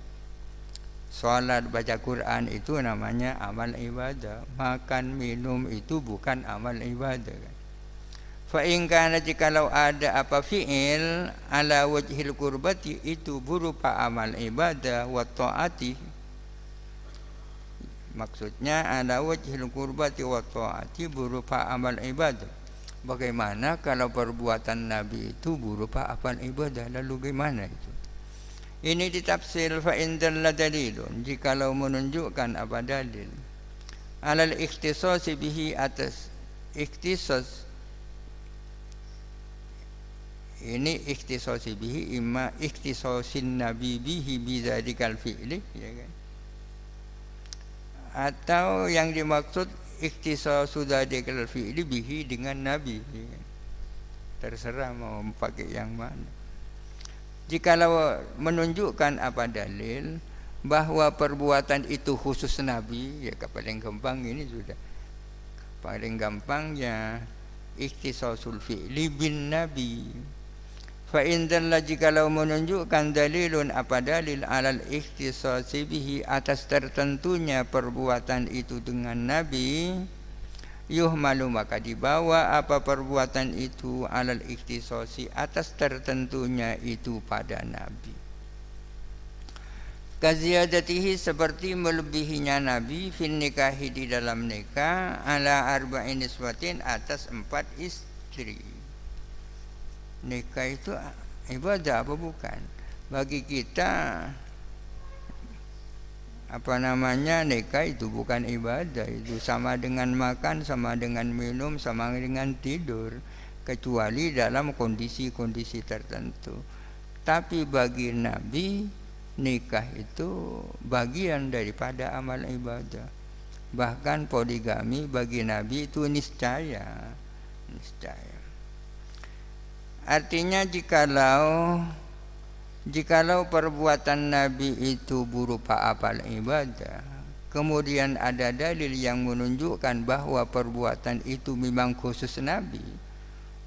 Salat, baca Quran itu namanya amal ibadah. Makan, minum itu bukan amal ibadah. Fa in kana, jikalau ada apa fi'il ala wajhil qurbati, itu berupa amal ibadah, wa ta'ati, maksudnya ala wajhil qurbati wa ta'ati berupa amal ibadah. Bagaimana kalau perbuatan Nabi itu berupa amal ibadah? Lalu gimana itu? Ini ditafsir, fa in dalla dalilun, jikalau menunjukkan apa dalil, alal ikhtisas bihi, atas ikhtisas. Ini ikhtisas bihi, imma ikhtisasin nabi bihi bidzalikal fi'li, ya kan? Atau yang dimaksud ikhtisasu dzadzikal fi'li bihi, dengan nabi, ya kan? Terserah mau pakai yang mana. Jikalau menunjukkan apa dalil bahwa perbuatan itu khusus Nabi, ya paling gampang ini sudah. Paling gampangnya ikhtisasul fi'li bin Nabi. Fa in dalla, jikalau menunjukkan dalilun apa dalil alal ikhtisasi bihi, atas tertentunya perbuatan itu dengan Nabi, yuhmalu, maka dibawa apa perbuatan itu alal ikhtisasi, atas tertentunya itu pada Nabi. Kaziyadatihi, seperti melebihinya Nabi, fin nikahi, di dalam nikah, ala arba'in niswatin, atas 4 istri. Nikah itu ibadah apa bukan? Bagi kita nikah itu bukan ibadah. Itu sama dengan makan, sama dengan minum, sama dengan tidur, kecuali dalam kondisi-kondisi tertentu. Tapi bagi Nabi, nikah itu bagian daripada amal ibadah. Bahkan poligami bagi Nabi itu niscaya. Artinya jikalau perbuatan Nabi itu berupa amal ibadah, kemudian ada dalil yang menunjukkan bahwa perbuatan itu memang khusus Nabi,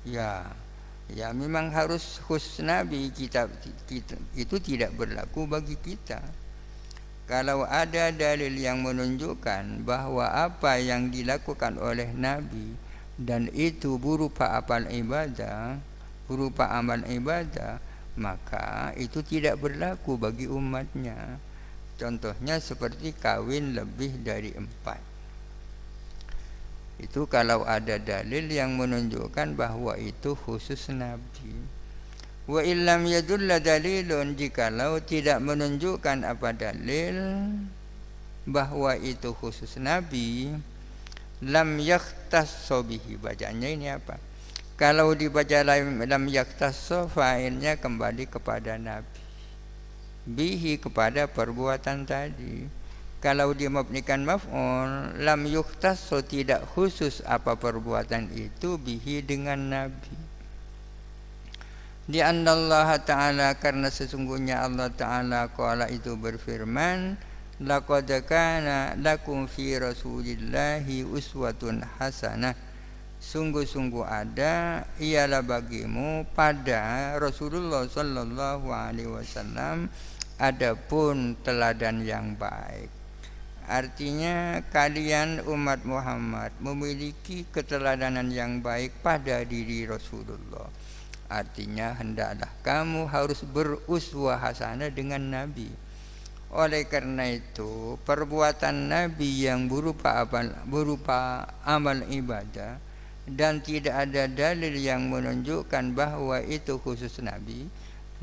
ya memang harus khusus Nabi. Kita itu tidak berlaku bagi kita. Kalau ada dalil yang menunjukkan bahwa apa yang dilakukan oleh Nabi dan itu berupa amal ibadah, maka itu tidak berlaku bagi umatnya. Contohnya seperti kawin lebih dari 4. Itu kalau ada dalil yang menunjukkan bahwa itu khusus Nabi. Wa illam yadulla dalilun, jikalau tidak menunjukkan apa dalil bahwa itu khusus Nabi, lam yakhtassu bihi, bacanya ini apa? Kalau dibaca lam yaktasso, fa'ilnya kembali kepada Nabi. Bihi kepada perbuatan tadi. Kalau dia mabnikan maf'ul, lam yuktasso tidak khusus apa perbuatan itu bihi dengan Nabi. Di anna Allah Ta'ala, karena sesungguhnya Allah Ta'ala qala itu berfirman, laqad kana lakum fi rasulillahi uswatun hasanah. Sungguh-sungguh ada ialah bagimu pada Rasulullah sallallahu alaihi wasallam adapun teladan yang baik. Artinya kalian umat Muhammad memiliki keteladanan yang baik pada diri Rasulullah. Artinya hendaklah kamu harus beruswah hasanah dengan Nabi. Oleh karena itu perbuatan Nabi yang berupa amal ibadah dan tidak ada dalil yang menunjukkan bahwa itu khusus Nabi,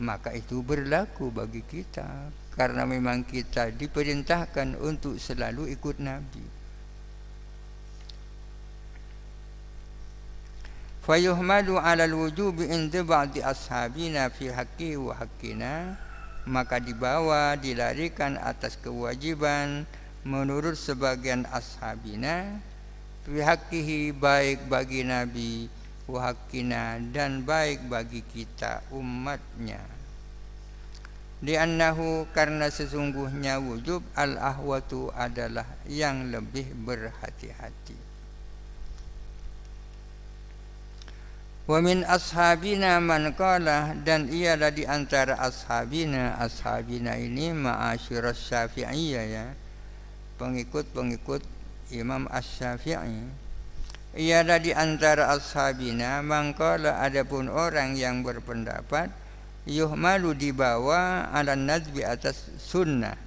maka itu berlaku bagi kita, karena memang kita diperintahkan untuk selalu ikut Nabi. Fayuhmalu 'alal wujubi inda ba'di ashabina fi haqqi wa haqqina, maka dibawa dilarikan atas kewajiban menurut sebagian ashabina, fi haqqihi baik bagi Nabi, wa haqqina dan baik bagi kita umatnya. Li'annahu, karena sesungguhnya wujub al-ahwatu adalah yang lebih berhati-hati. Wa min ashabina man qala, dan ialah di antara ashabina ini ma'asyiras Syafi'iyah, ya, pengikut Imam Asy-Syafi'i. Ialah di antara ashabina man qala, adapun orang yang berpendapat yuhmalu dibawa ala nadbi atas sunnah.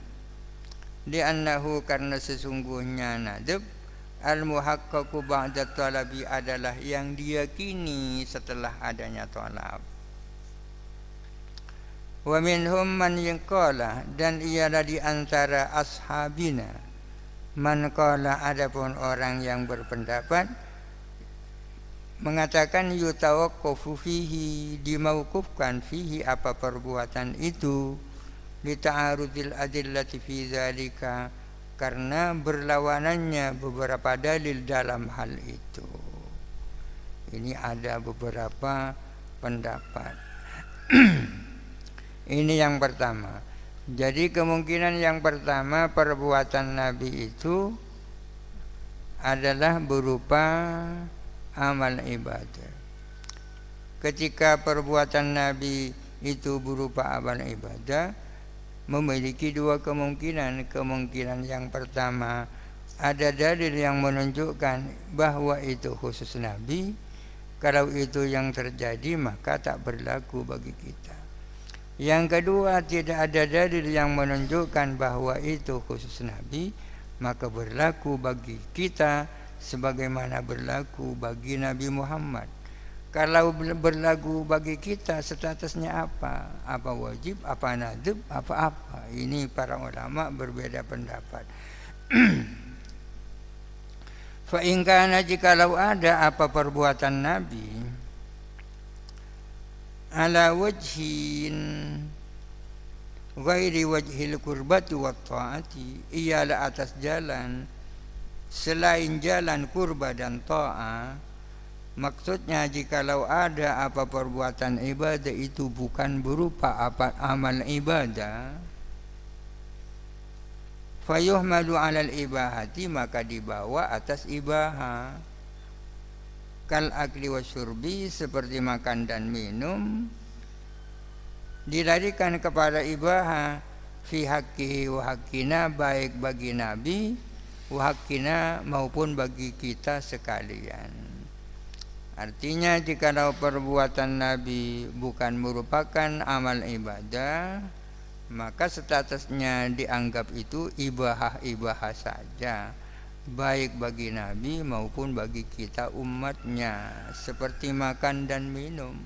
Li'annahu, karena sesungguhnya nadb al-muhaqqaqu ba'da talabi adalah yang diyakini setelah adanya talab. Wa minhum man yaqala, dan ialah di antara ashabina man qala, adapun orang yang berpendapat mengatakan yutawaqqafu fihi, dimauqufkan fihi apa perbuatan itu, li ta'arudil adillati fi dzalika, karena berlawanannya beberapa dalil dalam hal itu. Ini ada beberapa pendapat. Ini yang pertama. Jadi kemungkinan yang pertama, perbuatan Nabi itu adalah berupa amal ibadah. Ketika perbuatan Nabi itu berupa amal ibadah, memiliki dua kemungkinan. Kemungkinan yang pertama, ada dalil yang menunjukkan bahwa itu khusus Nabi. Kalau itu yang terjadi, maka tak berlaku bagi kita. Yang kedua, tidak ada dalil yang menunjukkan bahwa itu khusus Nabi, maka berlaku bagi kita sebagaimana berlaku bagi Nabi Muhammad. Kalau berlaku bagi kita, statusnya apa? Apa wajib, apa nadab, apa-apa. Ini para ulama berbeda pendapat. Fa in kana, jikalau ada apa perbuatan Nabi ala wajhin ghairi wajhil qurbati wa ta'ati, ialah atas jalan selain jalan kurba dan ta'ah. Maksudnya jikalau ada apa perbuatan ibadah itu bukan berupa apa amal ibadah, fayuhmalu 'alal ibahati, maka dibawa atas ibaha. Kal akli wasyurbi, seperti makan dan minum, dilarikan kepada ibaha. Fi haqqihi wa haqqina, baik bagi Nabi, wa haqqina maupun bagi kita sekalian. Artinya jikalau perbuatan Nabi bukan merupakan amal ibadah, maka statusnya dianggap itu ibahah-ibahah saja, baik bagi Nabi maupun bagi kita umatnya, seperti makan dan minum.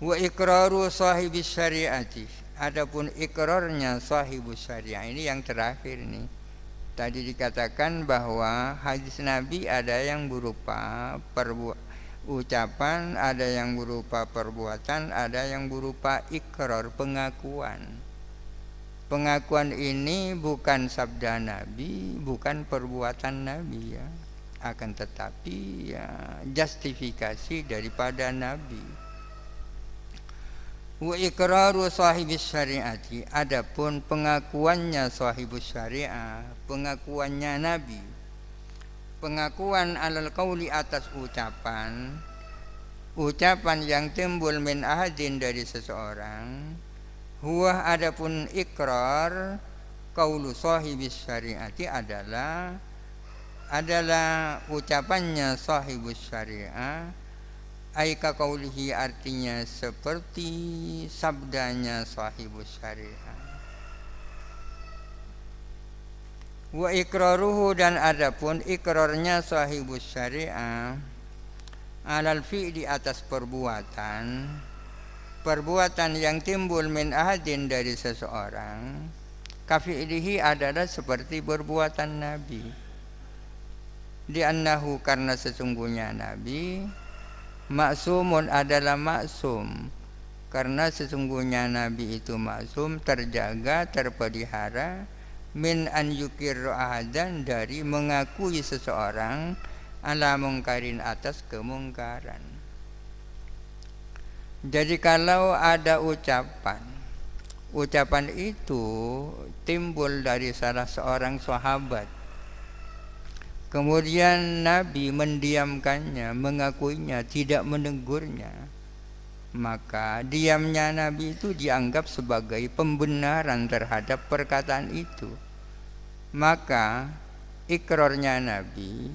Wa iqraru sahibis syariati, adapun ikrarnya sahibus syariah, ini yang terakhir nih. Tadi dikatakan bahwa hadis Nabi ada yang berupa ucapan, ada yang berupa perbuatan, ada yang berupa ikrar, pengakuan. Pengakuan ini bukan sabda Nabi, bukan perbuatan Nabi ya. Akan tetapi ya justifikasi daripada Nabi. Wa iqraru sahibis syariati, adapun pengakuannya sahibus syariah, pengakuannya Nabi, pengakuan alal qauli atas ucapan yang timbul min ahadin dari seseorang, huwa adapun ikrar qaulu sahibis syariati adalah ucapannya sahibus syariah, aika qaulihi artinya seperti sabdanya sahibus syariah. Wa iqraruhu, dan adapun ikrarnya sahibus syariah, alal fi'li atas perbuatan yang timbul min ahadin dari seseorang, kafi'lihi adalah seperti perbuatan Nabi. Di annahu, karena sesungguhnya Nabi, maksumun adalah maksum, karena sesungguhnya Nabi itu maksum, terjaga, terpelihara, min an yukirru ahadan, dari mengakui seseorang ala mungkarin atas kemungkaran. Jadi kalau ada ucapan itu timbul dari salah seorang sahabat, kemudian Nabi mendiamkannya, mengakuinya, tidak menegurnya, maka diamnya Nabi itu dianggap sebagai pembenaran terhadap perkataan itu. Maka ikrarnya Nabi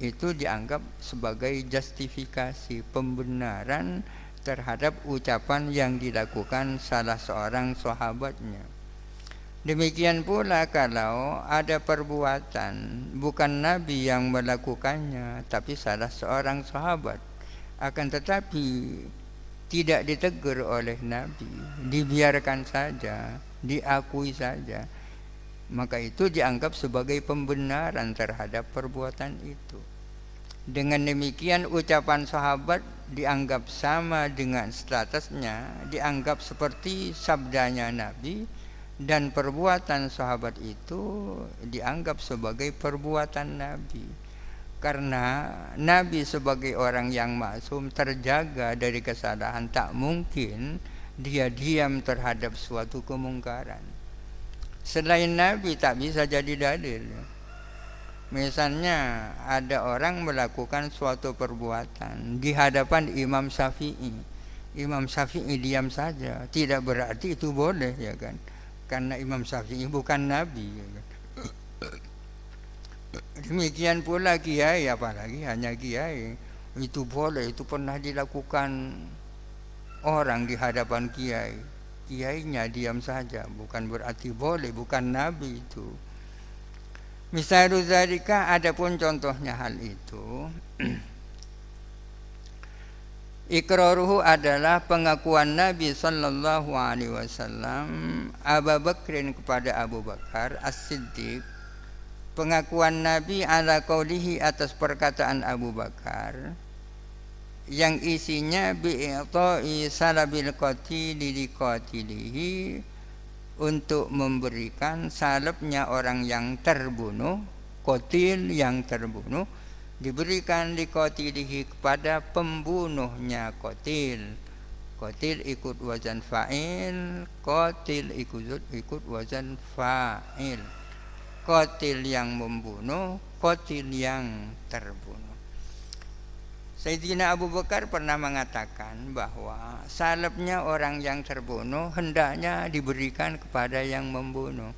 itu dianggap sebagai justifikasi, pembenaran terhadap ucapan yang dilakukan salah seorang sahabatnya. Demikian pula kalau ada perbuatan bukan Nabi yang melakukannya, tapi salah seorang sahabat, akan tetapi tidak ditegur oleh Nabi, dibiarkan saja, diakui saja, maka itu dianggap sebagai pembenaran terhadap perbuatan itu. Dengan demikian ucapan sahabat dianggap sama dengan statusnya, dianggap seperti sabdanya Nabi, dan perbuatan sahabat itu dianggap sebagai perbuatan Nabi. Karena Nabi sebagai orang yang maksum, terjaga dari kesalahan, tak mungkin dia diam terhadap suatu kemungkaran. Selain Nabi tak bisa jadi dalil. Misalnya ada orang melakukan suatu perbuatan di hadapan Imam Syafi'i. Imam Syafi'i diam saja, tidak berarti itu boleh, ya kan? Karena Imam Syafi'i bukan Nabi, ya kan? Demikian pula kiai, apalagi hanya kiai, itu boleh, itu pernah dilakukan orang di hadapan kiai. Kiainya diam saja, bukan berarti boleh, bukan Nabi itu. Misalnya zalika, adapun contohnya hal itu, iqraruhu adalah pengakuan Nabi sallallahu alaihi wasallam Abu Bakrin kepada Abu Bakar As-Siddiq, pengakuan Nabi ala qaulihi atas perkataan Abu Bakar yang isinya bi'ita'i salabil qatili liqatilihi, untuk memberikan salabnya orang yang terbunuh, qatil yang terbunuh, diberikan liqatilihi kepada pembunuhnya qatil. Qatil ikut wazan fa'il, qatil ikut wazan fa'il. Qatil yang membunuh, qatil yang terbunuh. Sayyidina Abu Bakar pernah mengatakan bahwa salabnya orang yang terbunuh hendaknya diberikan kepada yang membunuh.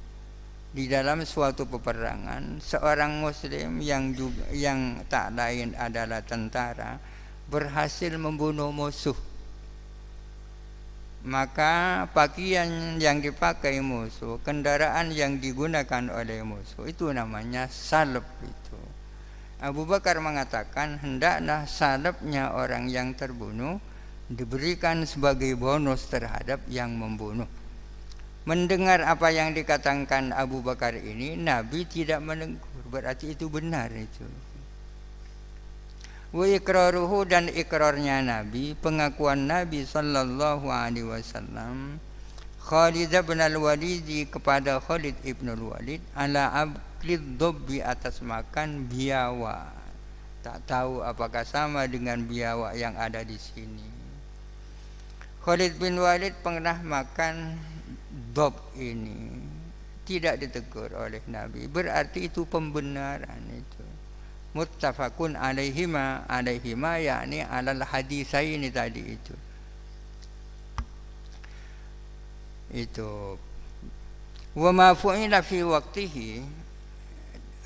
Di dalam suatu peperangan, seorang muslim yang tak lain adalah tentara berhasil membunuh musuh. Maka pakaian yang dipakai musuh, kendaraan yang digunakan oleh musuh, itu namanya salab itu. Abu Bakar mengatakan hendaklah salabnya orang yang terbunuh diberikan sebagai bonus terhadap yang membunuh. mendengar apa yang dikatakan Abu Bakar ini, Nabi tidak menegur, berarti itu benar itu. Wa iqraruhu, dan ikrarnya Nabi, pengakuan Nabi sallallahu alaihi wasallam Khalid bin al-Walid kepada Khalid ibn al-Walid ala aklid dobbi, atas makan biawa. Tak tahu apakah sama dengan biawa yang ada di sini. Khalid bin Walid pernah makan dob ini, tidak ditegur oleh Nabi, berarti itu pembenaran itu. Muttafaqun alaihima yakni alal hadisaini tadi itu wa ma fu'ila fi waqtihi,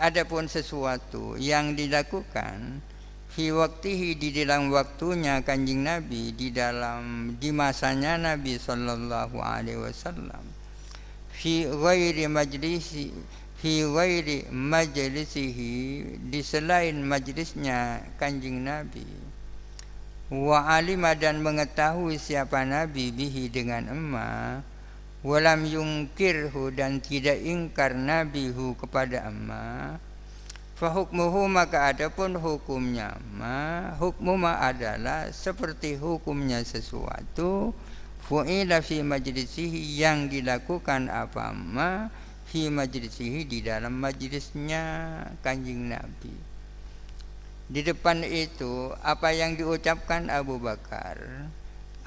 adapun sesuatu yang dilakukan fi waqtihi, di dalam waktunya Kanjeng Nabi, di masanya Nabi sallallahu alaihi wasallam, fi ghairi majlisihi, di selain majlisnya Kanjeng Nabi, wa alima, dan mengetahui siapa Nabi bihi dengan emak, walam yungkirhu, dan tidak ingkar Nabi hu kepada emak, fahukmuhu, maka adapun hukumnya hukmu adalah seperti hukumnya sesuatu fu'ila fi majlisihi, yang dilakukan apa fi majlisihi, di dalam majlisnya Kanjeng Nabi. Di depan itu apa yang diucapkan Abu Bakar,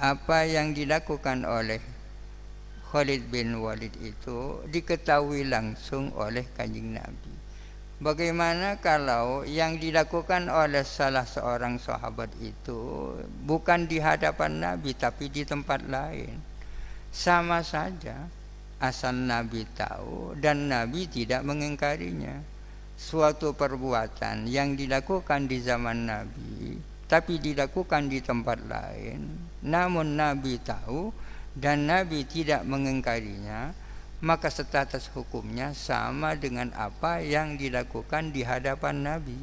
apa yang dilakukan oleh Khalid bin Walid itu diketahui langsung oleh Kanjeng Nabi. Bagaimana kalau yang dilakukan oleh salah seorang sahabat itu bukan di hadapan Nabi tapi di tempat lain? Sama saja, asal Nabi tahu dan Nabi tidak mengingkarinya. Suatu perbuatan yang dilakukan di zaman Nabi tapi dilakukan di tempat lain, namun Nabi tahu dan Nabi tidak mengingkarinya, maka status hukumnya sama dengan apa yang dilakukan di hadapan Nabi.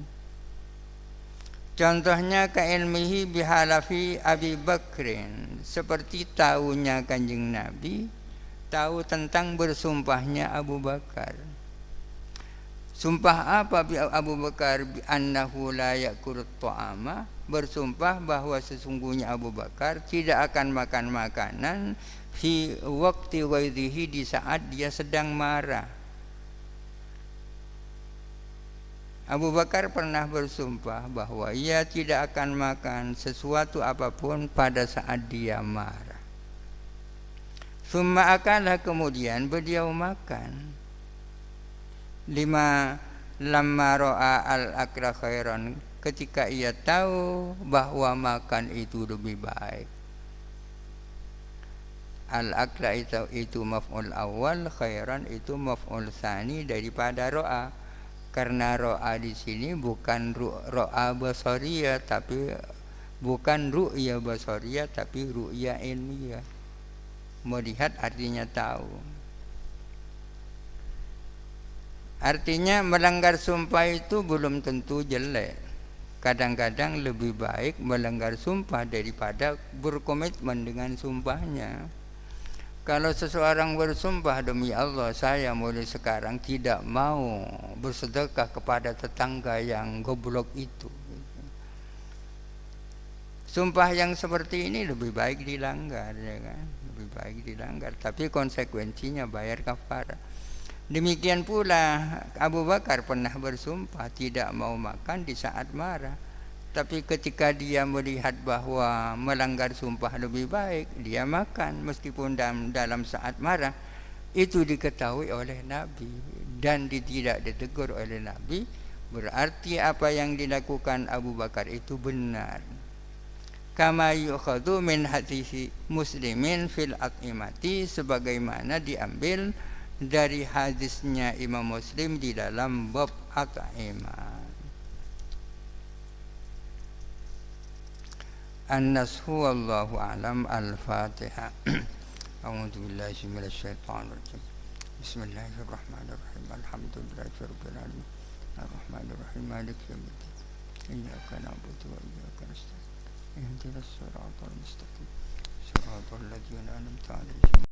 Contohnya kailmihi bihalafi Abi Bakrin, seperti tahunya Kanjeng Nabi tahu tentang bersumpahnya Abu Bakar. Sumpah apa Abu Bakar? Bi annahu la yakulut ta'ama, bersumpah bahwa sesungguhnya Abu Bakar tidak akan makan makanan fi waqti ghaidhihi, di saat dia sedang marah. Abu Bakar pernah bersumpah bahwa ia tidak akan makan sesuatu apapun pada saat dia marah. Summa akalah, kemudian beliau makan. Lamma ro'a al-akla khairan, ketika ia tahu bahwa makan itu lebih baik. Al-akla itu maf'ul awal, khairan itu maf'ul tsani daripada ro'a. Karena ro'a di sini bukan ro'a basariyah, tapi bukan ru'ya basariyah, tapi ru'ya ilmiyah. Melihat artinya tahu. Artinya melanggar sumpah itu belum tentu jelek. Kadang-kadang lebih baik melanggar sumpah daripada berkomitmen dengan sumpahnya. Kalau seseorang bersumpah, demi Allah saya mulai sekarang tidak mau bersedekah kepada tetangga yang goblok itu, sumpah yang seperti ini lebih baik dilanggar, ya kan? Lebih baik dilanggar, tapi konsekuensinya bayar kafarah. Demikian pula Abu Bakar pernah bersumpah tidak mau makan di saat marah, tapi ketika dia melihat bahwa melanggar sumpah lebih baik, dia makan meskipun dalam saat marah. Itu diketahui oleh Nabi dan tidak ditegur oleh Nabi, berarti apa yang dilakukan Abu Bakar itu benar. Kama yukhadhu min hadisi Muslimin fil at'imati, sebagaimana diambil dari hadisnya Imam Muslim di dalam bab at'imah. An-nashu wallahu a'lam. Al-Fatihah. A'udzu billahi minasy syaithanir rajim. Bismillahirrahmanirrahim. Alhamdulillahirabbil alamin. Arrahmanir rahim. Maliki yaumiddin. Iyyaka na'budu wa iyyaka nasta'in. Ihdinas siratal mustaqim. Siratal ladzina an'amta 'alaihim.